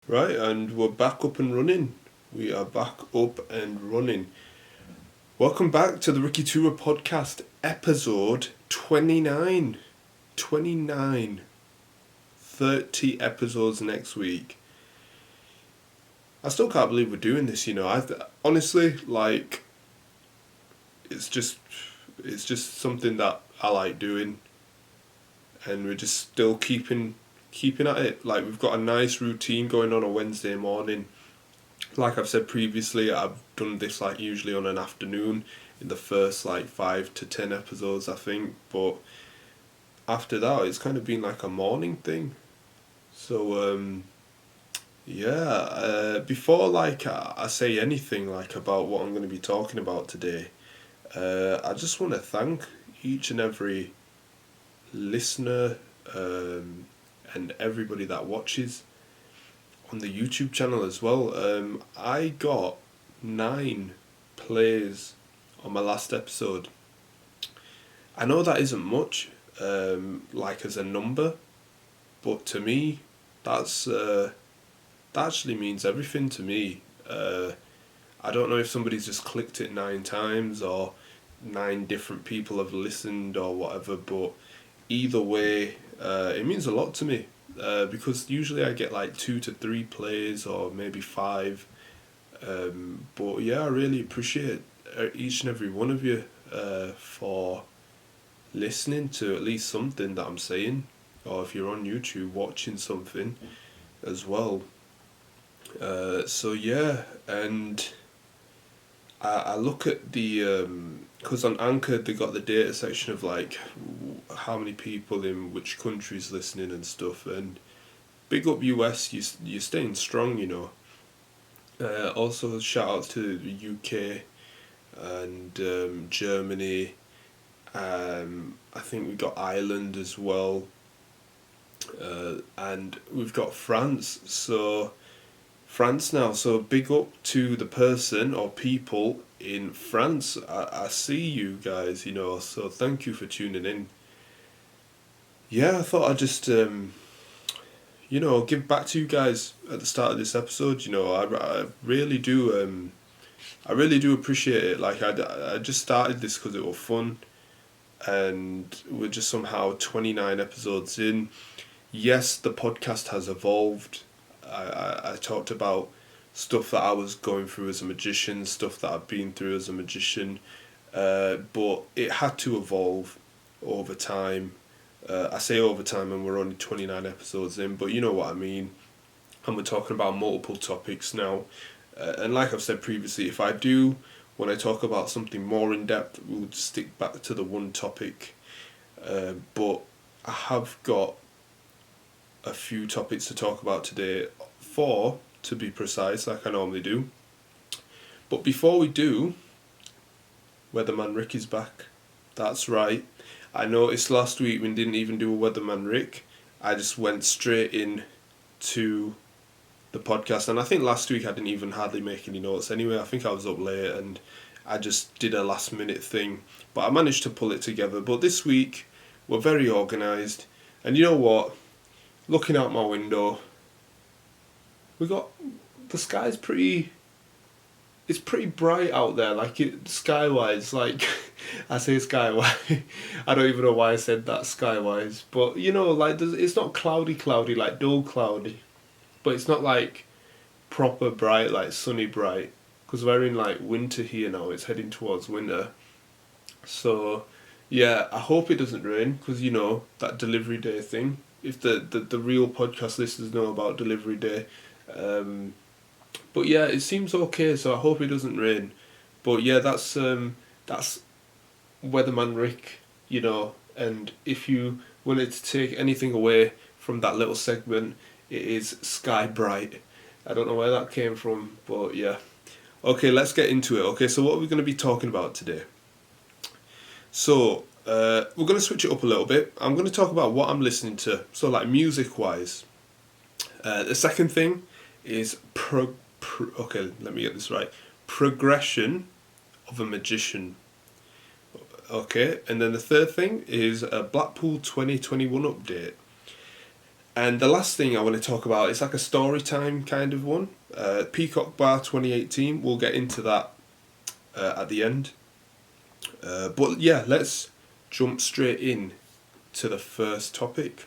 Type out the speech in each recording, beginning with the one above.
Right, and we're back up and running. We are back up and running. Welcome back to the Ricky2ra Podcast, episode 29. 29. 30 episodes next week. I still can't believe we're doing this, honestly, it's just something that I like doing, and we're just still keeping at it. Like, we've got a nice routine going on a Wednesday morning. Like I've said previously, I've done this usually on an afternoon in the first 5 to 10 episodes, I think, but after that it's kind of been like a morning thing. So before I say anything about what I'm going to be talking about today, I just want to thank each and every listener and everybody that watches on the YouTube channel as well. I got 9 plays on my last episode. I know that isn't much, as a number, but to me, that actually means everything to me. I don't know if somebody's just clicked it 9 times or 9 different people have listened or whatever, but either way, it means a lot to me, because usually I get 2 to 3 plays or maybe 5, but yeah, I really appreciate each and every one of you for listening to at least something that I'm saying, or if you're on YouTube watching something as well. So yeah, and I look at the because on Anchor they got the data section of how many people in which countries listening and stuff, and big up US, you're staying strong, also shout out to the UK and Germany. I think we've got Ireland as well, and we've got France. So France now, so big up to the person or people in France. I see you guys, so thank you for tuning in. Yeah, I thought I'd just give back to you guys at the start of this episode. I really do appreciate it. I just started this because it was fun, and we're just somehow 29 episodes in. Yes, the podcast has evolved. I talked about stuff that I was going through as a magician, stuff that I've been through as a magician, but it had to evolve over time. I say over time, and we're only 29 episodes in, but you know what I mean. And we're talking about multiple topics now. And like I've said previously, when I talk about something more in depth, we'll stick back to the one topic. But I have got a few topics to talk about today, 4 to be precise, like I normally do. But before we do, Weatherman Rick is back. That's right. I noticed last week we didn't even do a Weatherman Rick. I just went straight in to the podcast, and I think last week I didn't even hardly make any notes anyway. I think I was up late and I just did a last minute thing, but I managed to pull it together. But this week we're very organised, and you know what? Looking out my window, the sky's it's pretty bright out there, sky-wise, I say sky-wise, I don't even know why I said that, sky-wise, but it's not cloudy, dull cloudy, but it's not proper bright, sunny bright, because we're in winter here now, it's heading towards winter, so yeah, I hope it doesn't rain, because that delivery day thing. If the real podcast listeners know about delivery day. But yeah, it seems okay, so I hope it doesn't rain. But yeah, that's Weatherman Rick, and if you wanted to take anything away from that little segment, it is sky bright. I don't know where that came from, but yeah. Okay, let's get into it. Okay, so what are we going to be talking about today? So, we're going to switch it up a little bit. I'm going to talk about what I'm listening to, so music-wise. The second thing is okay, let me get this right. Progression of a magician. Okay, and then the third thing is a Blackpool 2021 update. And the last thing I want to talk about is like a story time kind of one. Peacock Bar 2018. We'll get into that at the end. But yeah, let's jump straight in to the first topic.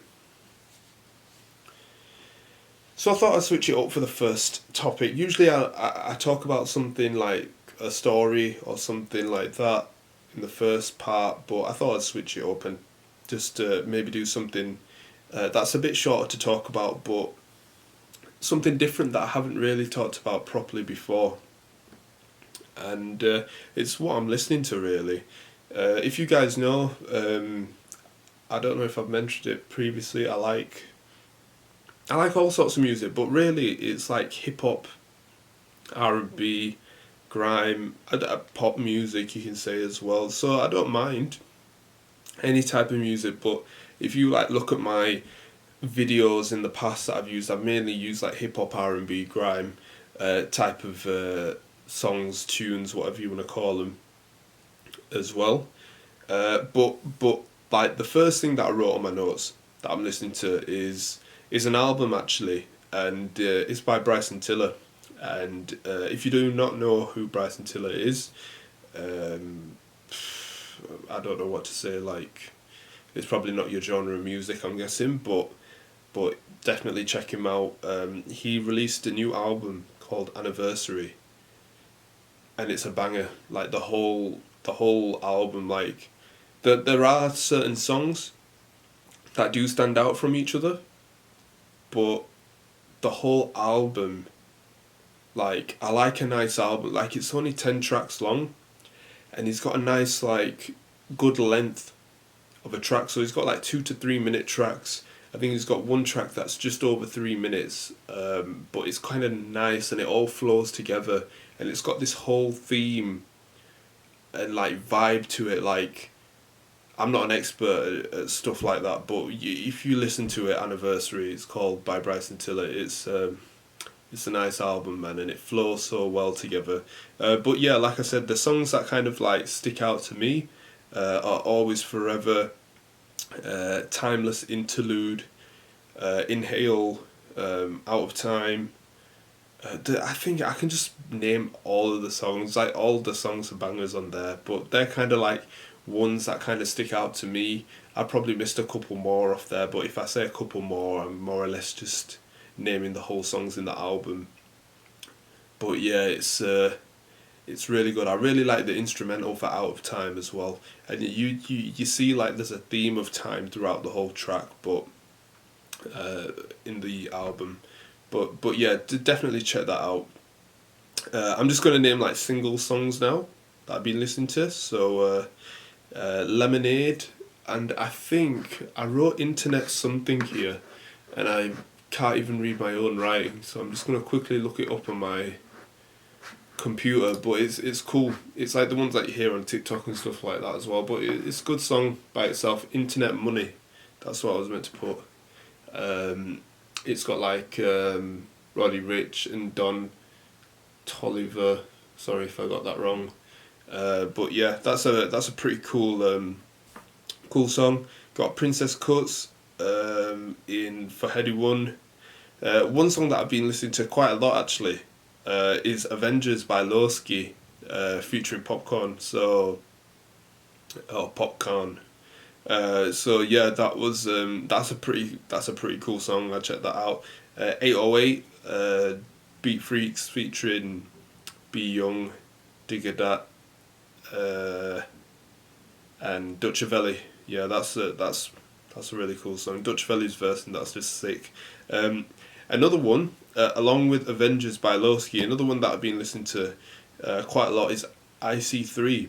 So I thought I'd switch it up for the first topic. Usually I talk about something like a story or something like that in the first part, but I thought I'd switch it up and just maybe do something that's a bit shorter to talk about, but something different that I haven't really talked about properly before. And it's what I'm listening to, really. If you guys know, I don't know if I've mentioned it previously, I like all sorts of music, but really it's like hip-hop, R&B, grime, pop music you can say as well. So I don't mind any type of music, but if you like look at my videos in the past that I've mainly used like hip-hop, R&B, grime type of songs, tunes, whatever you want to call them as well. But like the first thing that I wrote on my notes that I'm listening to is an album actually, and it's by Bryson Tiller. And if you do not know who Bryson Tiller is, I don't know what to say. Like, it's probably not your genre of music, I'm guessing, but definitely check him out. He released a new album called Anniversary, and it's a banger. Like the whole album, like there are certain songs that do stand out from each other, but the whole album, like, I like a nice album. Like, it's only 10 tracks long, and he's got a nice, like, good length of a track. So he's got like 2 to 3 minute tracks. I think he's got one track that's just over 3 minutes, but it's kind of nice and it all flows together, and it's got this whole theme and like vibe to it. Like, I'm not an expert at stuff like that, but if you listen to it, Anniversary, it's called by Bryson Tiller. It's a nice album, man, and it flows so well together. But yeah, like I said, the songs that kind of like stick out to me are Always Forever, Timeless Interlude, Inhale, Out of Time. I think I can just name all of the songs. Like, all the songs are bangers on there, but they're kind of like ones that kind of stick out to me. I probably missed a couple more off there, but if I say a couple more, I'm more or less just naming the whole songs in the album. But yeah, it's really good. I really like the instrumental for Out of Time as well, and you see like there's a theme of time throughout the whole track, but in the album. But yeah, definitely check that out. I'm just gonna name like single songs now that I've been listening to. So Lemonade, and I think I wrote Internet Something here, and I can't even read my own writing, so I'm just gonna quickly look it up on my computer. But it's cool. It's like the ones that you hear on TikTok and stuff like that as well. But it's a good song by itself. Internet Money, that's what I was meant to put. It's got like Roddy Ricch and Don Toliver. Sorry if I got that wrong. But yeah, that's a pretty cool song. Got Princess Cuts in for Heady One. One song that I've been listening to quite a lot actually is Avengers by Lowski, featuring Popcorn. Popcorn. So yeah, that was that's a pretty cool song. I checked that out. 808, Beat Freaks featuring Be Young, Digga Dat, and Dutch Valley. Yeah, that's a really cool song. Dutch Valley's verse, and that's just sick. Another one, along with Avengers by Lowski, another one that I've been listening to quite a lot is IC3.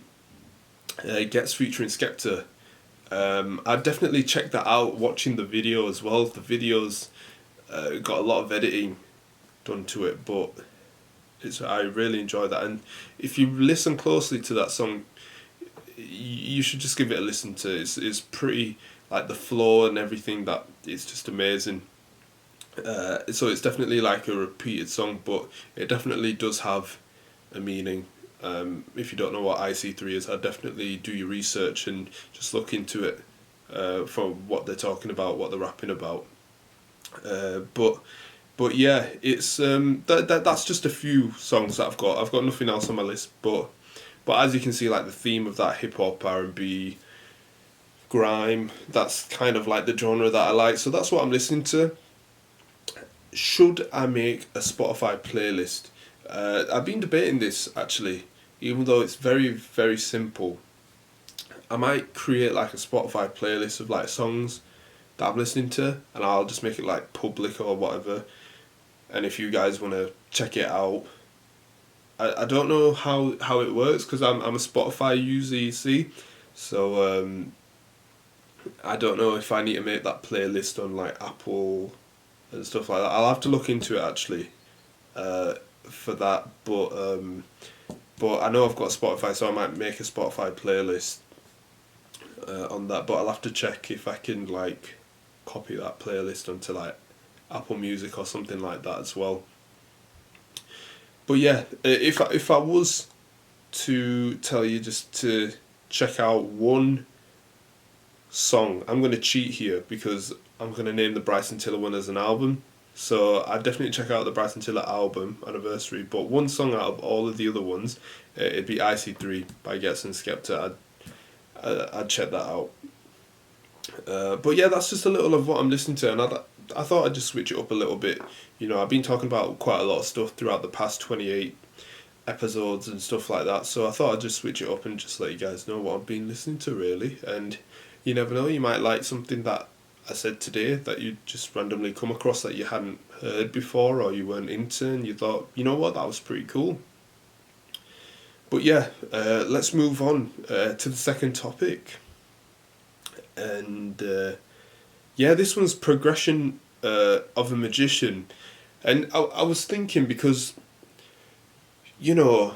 Gets featuring Skepta. I'd definitely check that out, watching the video as well. The video's got a lot of editing done to it, but I really enjoy that. And if you listen closely to that song, you should just give it a listen to. It's pretty, like the flow and everything, that it's just amazing. So it's definitely like a repeated song, but it definitely does have a meaning. If you don't know what IC3 is, I'd definitely do your research and just look into it for what they're talking about, what they're rapping about. But yeah, it's that's just a few songs that I've got. I've got nothing else on my list, but as you can see, like the theme of that hip hop, R&B, grime, that's kind of like the genre that I like. So that's what I'm listening to. Should I make a Spotify playlist? I've been debating this actually, even though it's very, very simple. I might create like a Spotify playlist of like songs that I'm listening to, and I'll just make it like public or whatever. And if you guys want to check it out, I don't know how it works because I'm a Spotify user, you see. So I don't know if I need to make that playlist on like Apple and stuff like that. I'll have to look into it actually for that. But I know I've got Spotify, so I might make a Spotify playlist on that. But I'll have to check if I can like copy that playlist onto like Apple Music or something like that as well. But yeah, if I was to tell you just to check out one song, I'm gonna cheat here because I'm gonna name the Bryson Tiller one as an album. So I'd definitely check out the Bryson Tiller album Anniversary. But one song out of all of the other ones, it'd be IC3 by Gets and Skepta. I'd check that out. But yeah, that's just a little of what I'm listening to, and I thought I'd just switch it up a little bit. You know, I've been talking about quite a lot of stuff throughout the past 28 episodes and stuff like that, so I thought I'd just switch it up and just let you guys know what I've been listening to, really. And you never know, you might like something that I said today that you just randomly come across that you hadn't heard before or you weren't into, and you thought, you know what, that was pretty cool. But yeah, let's move on to the second topic. And yeah, this one's progression of a magician. And I was thinking because, you know,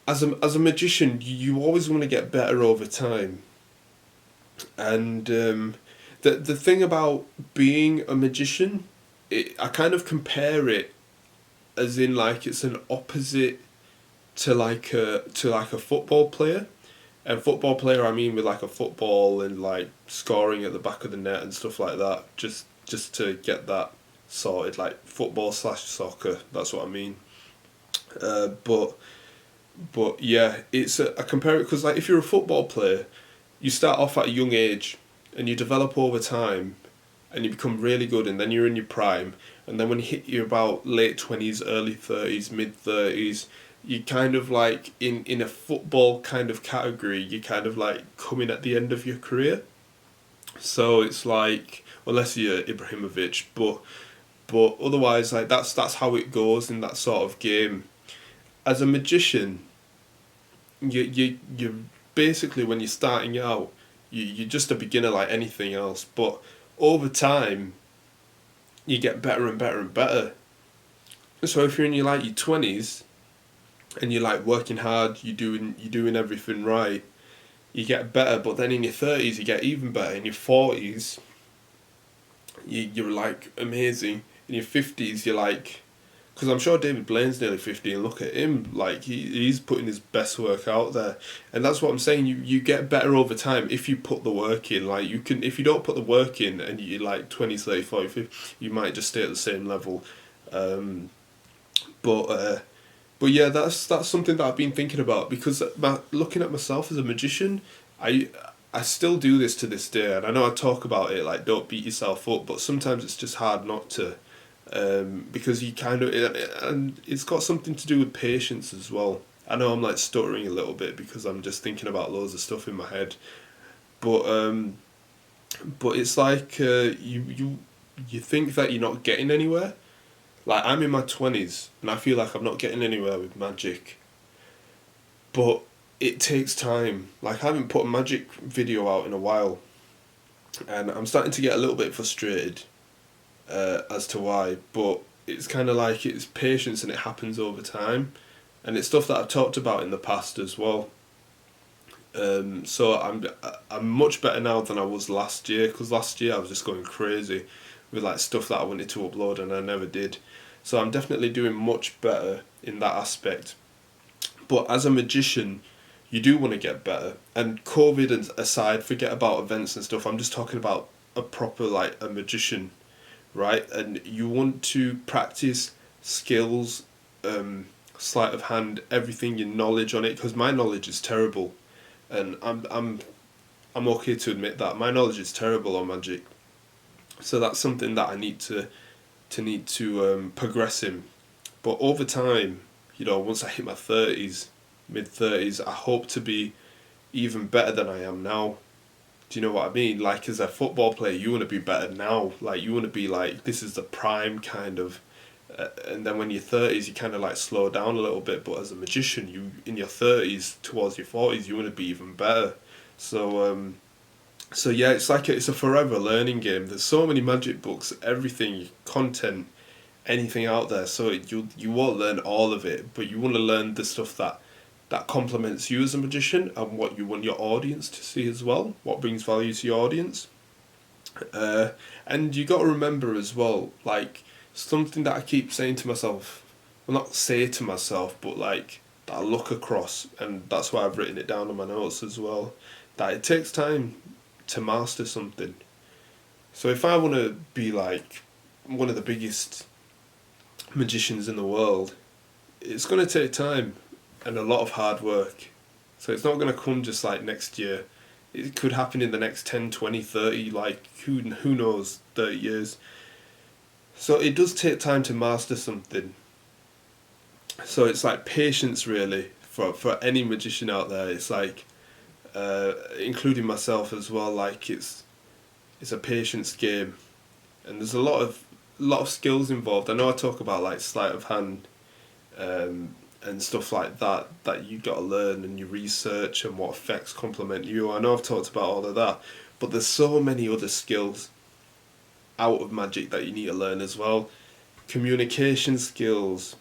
as a magician, you always want to get better over time. And the thing about being a magician, I kind of compare it as in like it's an opposite to like a football player. And football player, I mean with like a football and like scoring at the back of the net and stuff like that. Just to get that sorted, like football / soccer. That's what I mean. But yeah, I compare it because like if you're a football player, you start off at a young age, and you develop over time, and you become really good, and then you're in your prime, and then when you hit your about late 20s, early 30s, mid 30s, you kind of like in a football kind of category, you kind of like coming at the end of your career. So it's like, unless you're Ibrahimovic, but otherwise like that's how it goes in that sort of game. As a magician, you basically when you're starting out, you're just a beginner like anything else. But over time, you get better and better and better. So if you're in your 20s, and you're like working hard, you're doing everything right, you get better. But then in your 30s, you get even better. In your 40s, you're like amazing. In your 50s, you're like, because I'm sure David Blaine's nearly 50, and look at him, like he's putting his best work out there, and that's what I'm saying. You get better over time if you put the work in. Like you can, if you don't put the work in, and you're like 20, 30, 40, 50, you might just stay at the same level. But yeah, that's something that I've been thinking about because looking at myself as a magician, I still do this to this day, and I know I talk about it like don't beat yourself up, but sometimes it's just hard not to. Because you kind of, and it's got something to do with patience as well. I know I'm like stuttering a little bit because I'm just thinking about loads of stuff in my head, but it's like you think that you're not getting anywhere. Like I'm in my 20s and I feel like I'm not getting anywhere with magic, but it takes time. Like I haven't put a magic video out in a while, and I'm starting to get a little bit frustrated. As to why, but it's kind of like it's patience and it happens over time, and it's stuff that I've talked about in the past as well. So I'm much better now than I was last year, because last year I was just going crazy with like stuff that I wanted to upload and I never did. So I'm definitely doing much better in that aspect. But as a magician, you do want to get better. And COVID aside, forget about events and stuff. I'm just talking about a proper like a magician. right? And you want to practice skills, sleight of hand, everything, your knowledge on it, because my knowledge is terrible, and I'm okay to admit that my knowledge is terrible on magic. So that's something that I need to progress in. But over time, once I hit my 30s, mid 30s, I hope to be even better than I am now. Do you know what I mean? Like, as a football player, you want to be better now. Like, you want to be like, this is the prime kind of. And then when you're 30s, you kind of like slow down a little bit. But as a magician, you in your 30s towards your 40s, you want to be even better. So yeah, it's a forever learning game. There's so many magic books, everything, content, anything out there. So you won't learn all of it, but you want to learn the stuff that complements you as a magician and what you want your audience to see as well. What brings value to your audience. And you got to remember as well, like, something that I keep saying to myself. Well, not say to myself, but like that I look across, and that's why I've written it down on my notes as well. That it takes time to master something. So if I want to be like one of the biggest magicians in the world, it's going to take time and a lot of hard work. So it's not going to come just like next year. It could happen in the next 10, 20, 30, like who knows, 30 years. So it does take time to master something. So it's like patience really for any magician out there. It's like, including myself as well, like it's a patience game, and there's a lot of skills involved. I know I talk about like sleight of hand, and stuff like that you got to learn, and you research and what effects complement you. I know I've talked about all of that, but there's so many other skills out of magic that you need to learn as well. Communication skills,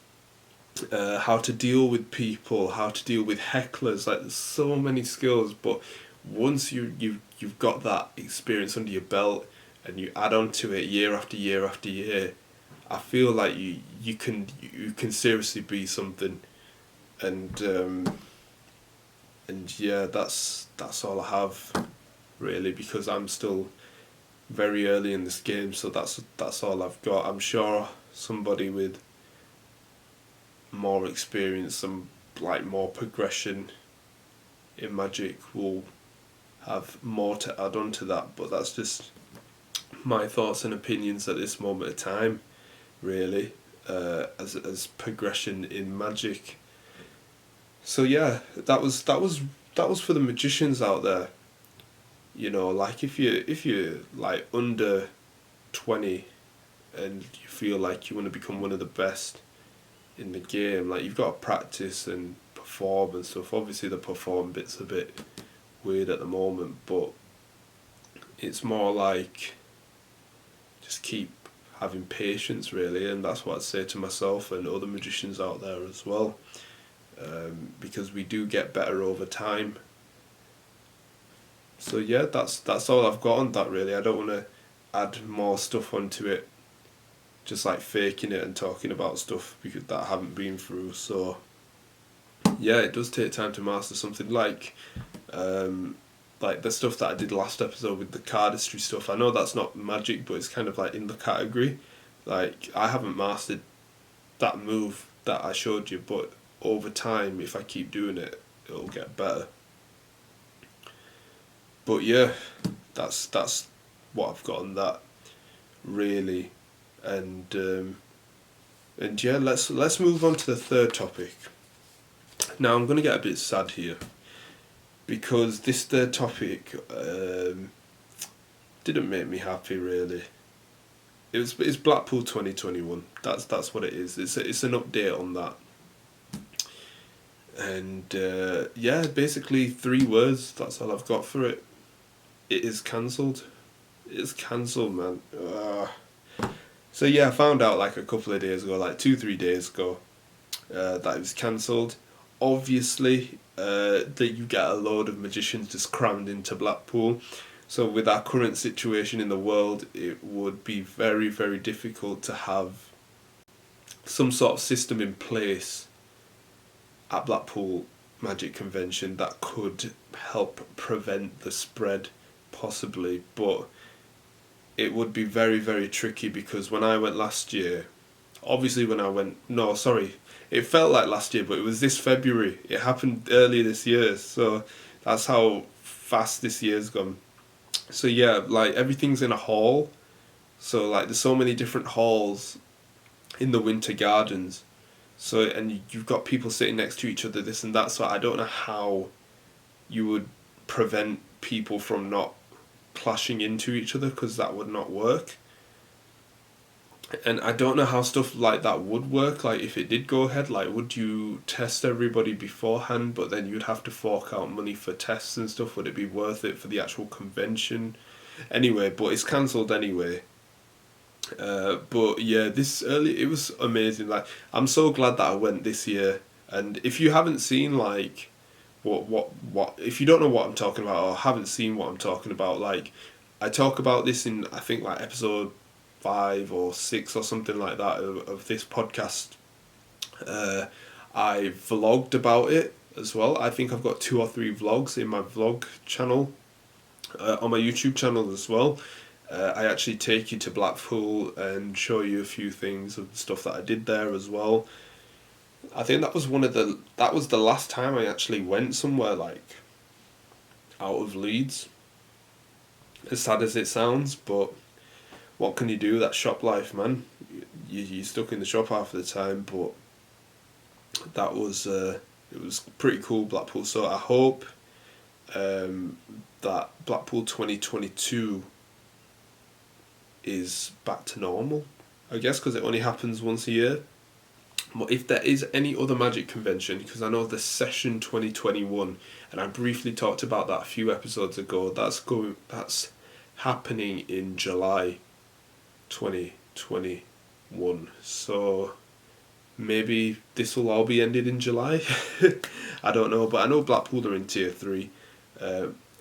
how to deal with people, how to deal with hecklers. Like, there's so many skills, but once you've got that experience under your belt and you add on to it year after year after year, I feel like you can seriously be something. And yeah, that's all I have really, because I'm still very early in this game, so that's all I've got. I'm sure somebody with more experience and like more progression in magic will have more to add on to that, but that's just my thoughts and opinions at this moment of time, really, as progression in magic. So yeah, that was for the magicians out there. Like, if you're like under 20 and you feel like you want to become one of the best in the game, like, you've got to practice and perform and stuff. Obviously the perform bit's a bit weird at the moment, but it's more like just keep having patience really, and that's what I'd say to myself and other magicians out there as well, because we do get better over time. So yeah, that's all I've got on that really. I don't want to add more stuff onto it, just like faking it and talking about stuff because that I haven't been through. So yeah, it does take time to master something, like the stuff that I did last episode with the cardistry stuff. I know that's not magic, but it's kind of like in the category. Like, I haven't mastered that move that I showed you, but over time, if I keep doing it, it'll get better. But yeah, that's what I've got on that really. And yeah, let's move on to the third topic. Now I'm going to get a bit sad here, because this third topic didn't make me happy really. It's Blackpool 2021. That's what it is. It's an update on that. And yeah, basically 3 words. That's all I've got for it. It is cancelled. It's cancelled, man. So yeah, I found out like a couple of days ago, like 2-3 days ago, that it was cancelled. Obviously, that you get a load of magicians just crammed into Blackpool. So with our current situation in the world, it would be very, very difficult to have some sort of system in place at Blackpool Magic Convention that could help prevent the spread, possibly. But it would be very, very tricky, because when I went last year, obviously when I went, no, sorry, it felt like last year, but it was this February. It happened earlier this year, so that's how fast this year's gone. So yeah, like everything's in a hall. So like there's so many different halls in the Winter Gardens. So, and you've got people sitting next to each other, this and that. So I don't know how you would prevent people from not clashing into each other, because that would not work. And I don't know how stuff like that would work. Like if it did go ahead, like would you test everybody beforehand, but then you'd have to fork out money for tests and stuff? Would it be worth it for the actual convention? Anyway, but it's cancelled anyway. But yeah, it was amazing. Like I'm so glad that I went this year. And if you haven't seen like what if you don't know what I'm talking about, or haven't seen what I'm talking about, like I talk about this in, I think, like episode 5 or 6 or something like that of this podcast. I vlogged about it as well. I think I've got 2 or 3 vlogs in my vlog channel, on my YouTube channel as well. I actually take you to Blackpool and show you a few things of the stuff that I did there as well. I think that was the last time I actually went somewhere like out of Leeds. As sad as it sounds, but what can you do? That's shop life, man. You're stuck in the shop half of the time, but that was it was pretty cool, Blackpool. So I hope that Blackpool 2022 is back to normal, I guess, because it only happens once a year. But if there is any other magic convention, because I know the Session 2021, and I briefly talked about that a few episodes ago, that's happening in July 2021. So maybe this will all be ended in July. I don't know, but I know Blackpool are in Tier 3.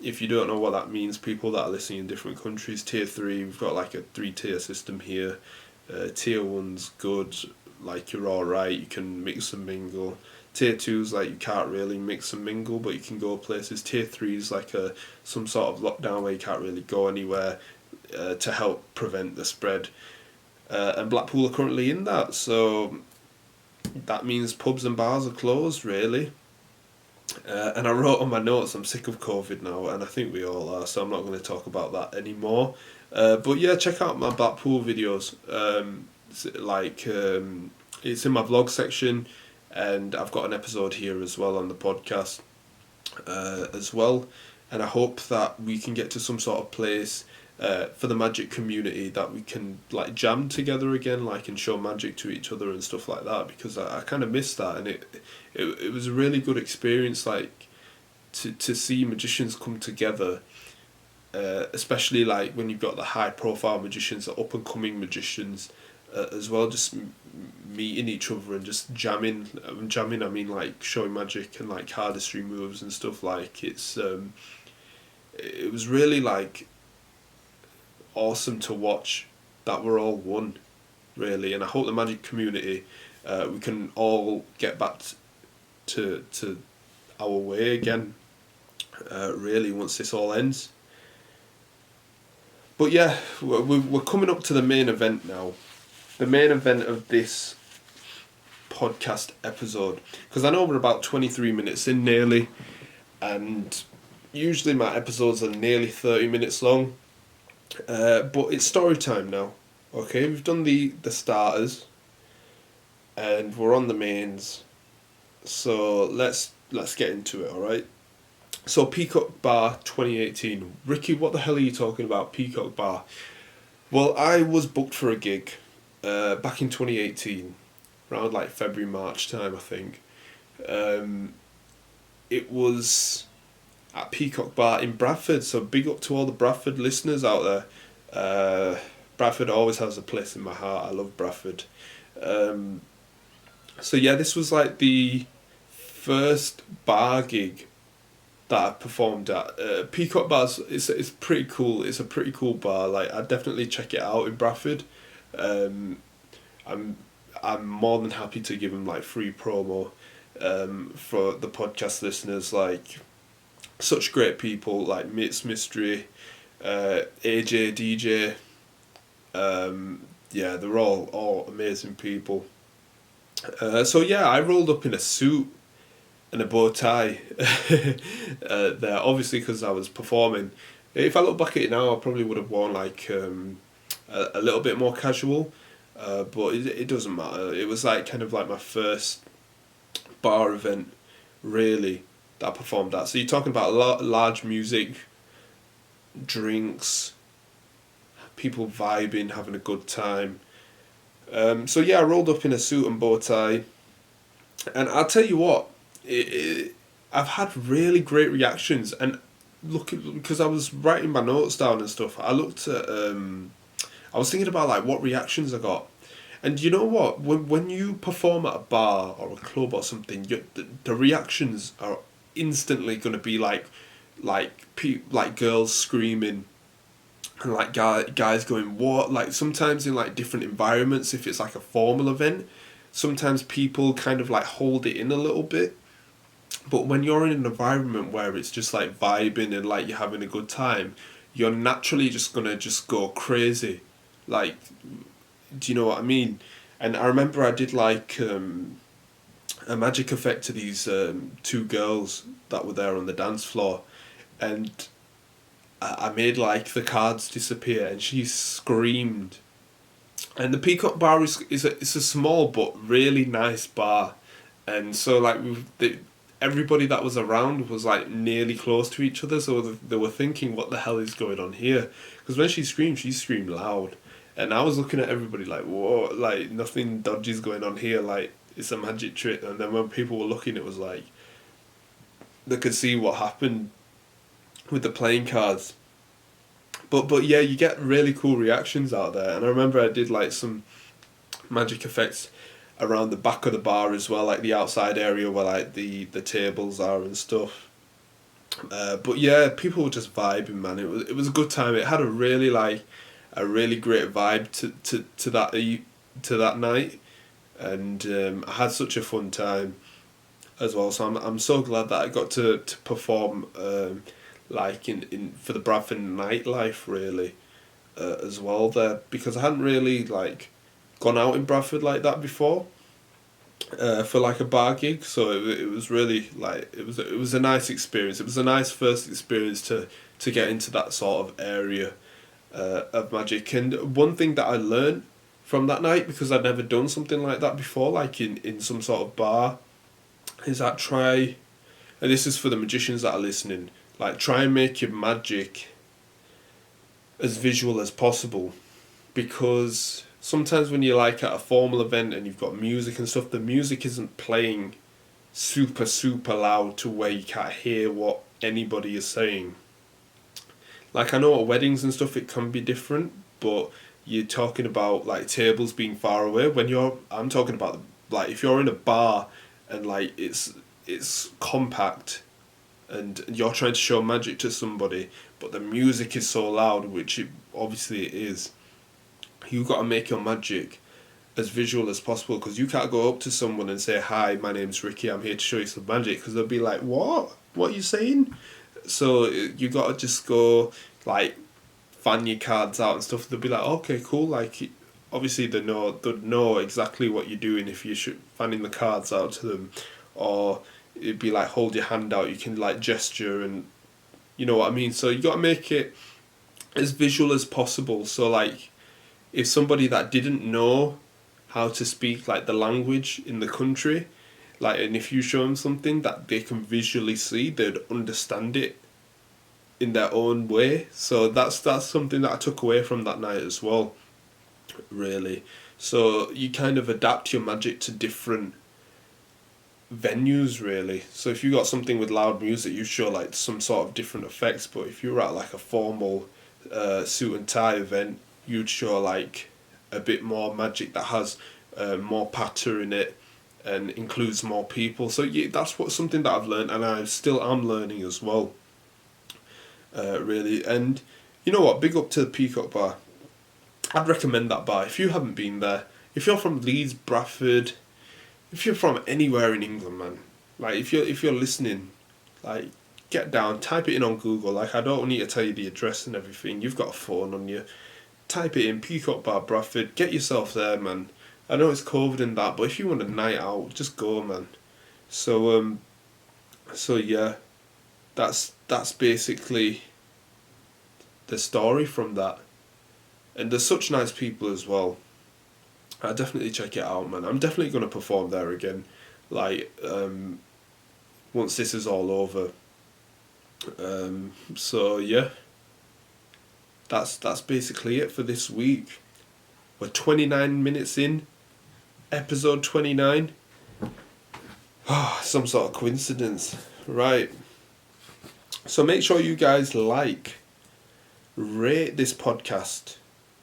If you don't know what that means, people that are listening in different countries, Tier 3, we've got like a 3-tier system here. Tier 1's good, like you're alright, you can mix and mingle. Tier 2's like you can't really mix and mingle, but you can go places. Tier 3's like some sort of lockdown where you can't really go anywhere to help prevent the spread. And Blackpool are currently in that, so that means pubs and bars are closed, really. And I wrote on my notes, I'm sick of COVID now, and I think we all are, so I'm not going to talk about that anymore. But yeah, check out my Blackpool videos. It's in my vlog section, and I've got an episode here as well on the podcast as well. And I hope that we can get to some sort of place for the magic community that we can like jam together again, like, and show magic to each other and stuff like that, because I kind of missed that, and it was a really good experience, like to see magicians come together, especially like when you've got the high profile magicians, the up and coming magicians as well, just meeting each other and just jamming. I mean like showing magic and like cardistry moves and stuff. Like it was really like awesome to watch that we're all one, really. And I hope the magic community, we can all get back to our way again, really, once this all ends. But yeah, we're coming up to the main event now. The main event of this podcast episode, because I know we're about 23 minutes in nearly, and usually my episodes are nearly 30 minutes long. But it's story time now. Okay, we've done the starters, and we're on the mains. So let's get into it. All right. So Peacock Bar 2018. Ricky, what the hell are you talking about? Peacock Bar. Well, I was booked for a gig, back in 2018, around like February, March time, I think. It was at Peacock Bar in Bradford, so big up to all the Bradford listeners out there. Bradford always has a place in my heart. I love Bradford. So yeah, this was like the first bar gig that I performed at. Peacock Bar's it's pretty cool. It's a pretty cool bar. Like I'd definitely check it out in Bradford. I'm more than happy to give them like free promo for the podcast listeners. Like such great people like Mitts Mystery, AJ DJ, Yeah, they're all amazing people. So yeah, I rolled up in a suit and a bow tie there, obviously because I was performing. If I look back at it now, I probably would have worn like a little bit more casual, but it doesn't matter. It was like kind of like my first bar event, really, that I performed at. So you're talking about large music, drinks, people vibing, having a good time. So yeah, I rolled up in a suit and bow tie, and I'll tell you what, I've had really great reactions. And because I was writing my notes down and stuff, I looked at, I was thinking about like what reactions I got. And you know what? When you perform at a bar or a club or something, the reactions are instantly going to be like girls screaming, and like guys going what, like sometimes in like different environments, if it's like a formal event, sometimes people kind of like hold it in a little bit. But when you're in an environment where it's just like vibing and like you're having a good time, you're naturally just gonna just go crazy. Like, do you know what I mean? And I remember I did like a magic effect to these two girls that were there on the dance floor, and I made like the cards disappear, and she screamed. And the Peacock Bar is a small but really nice bar, and so like everybody that was around was like nearly close to each other, so they were thinking, what the hell is going on here? Because when she screamed loud, and I was looking at everybody like, whoa, like nothing dodgy is going on here, like it's a magic trick. And then when people were looking, it was like they could see what happened with the playing cards. But yeah, you get really cool reactions out there. And I remember I did like some magic effects around the back of the bar as well, like the outside area where like the tables are and stuff. But yeah, people were just vibing, man. It was a good time. It had a really great vibe to that night, and I had such a fun time as well. So I'm so glad that I got to perform like in for the Bradford nightlife, really, as well there, because I hadn't really like gone out in Bradford like that before, for like a bar gig. So it was really like it was a nice experience. It was a nice first experience to get into that sort of area of magic. And one thing that I learned from that night, because I'd never done something like that before, like in some sort of bar, is that try, and this is for the magicians that are listening, like try and make your magic as visual as possible, because sometimes when you're like at a formal event and you've got music and stuff, the music isn't playing super loud to where you can't hear what anybody is saying. Like I know at weddings and stuff it can be different, but you're talking about like tables being far away. I'm talking about like if you're in a bar and like it's compact and you're trying to show magic to somebody, but the music is so loud, which obviously it is. You've got to make your magic as visual as possible, because you can't go up to someone and say, hi, my name's Ricky, I'm here to show you some magic, because they'll be like, what are you saying? So you got to just go like fan your cards out and stuff. They'll be like, okay, cool. Like obviously they'd know exactly what you're doing if you're fanning the cards out to them, or it'd be like hold your hand out, you can like gesture, and you know what I mean. So you got to make it as visual as possible. So like if somebody that didn't know how to speak like the language in the country, like, and if you show them something that they can visually see, they'd understand it in their own way. So that's something that I took away from that night as well, really. So you kind of adapt your magic to different venues, really. So if you got something with loud music, you show like some sort of different effects. But if you were at like a formal suit and tie event, you'd show like a bit more magic that has more patter in it and includes more people. So yeah, that's something that I've learned, and I still am learning as well, really. And you know what, big up to the Peacock Bar. I'd recommend that bar if you haven't been there. If you're from Leeds, Bradford, if you're from anywhere in England, man, like if you're listening, like get down, type it in on Google. Like I don't need to tell you the address and everything. You've got a phone on you. type it in, Peacock Bar Bradford, get yourself there, man. I know it's COVID and that, but if you want a night out, just go, man. So yeah, that's basically the story from that. And there's such nice people as well. I definitely check it out, man. I'm definitely gonna perform there again, like once this is all over. So yeah, that's basically it for this week. We're 29 minutes in, episode 29. Ah, some sort of coincidence, right? So make sure you guys rate this podcast.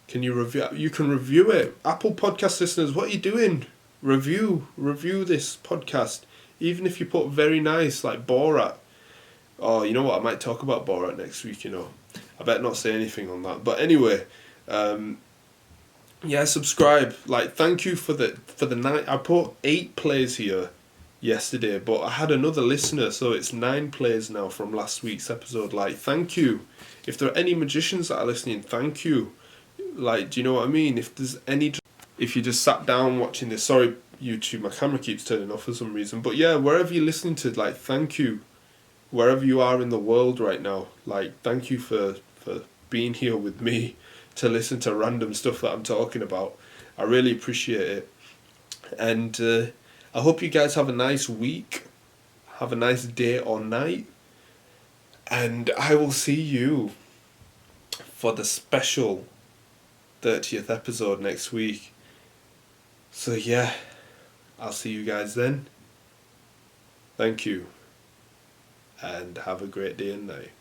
Can you review? You can review it. Apple Podcast listeners, what are you doing? Review this podcast. Even if you put very nice, like Borat. Oh, you know what? I might talk about Borat next week. I better not say anything on that. But anyway, yeah, subscribe. Like, thank you for the night. I put 8 plays here yesterday, but I had another listener, so it's 9 plays now from last week's episode. Like, thank you. If there are any magicians that are listening, thank you. Like, do you know what I mean? If you just sat down watching this, sorry YouTube, my camera keeps turning off for some reason, but yeah, wherever you're listening to, like, thank you. Wherever you are in the world right now, like, thank you for being here with me to listen to random stuff that I'm talking about. I really appreciate it. And I hope you guys have a nice week, have a nice day or night, and I will see you for the special 30th episode next week. So yeah, I'll see you guys then. Thank you, and have a great day and night.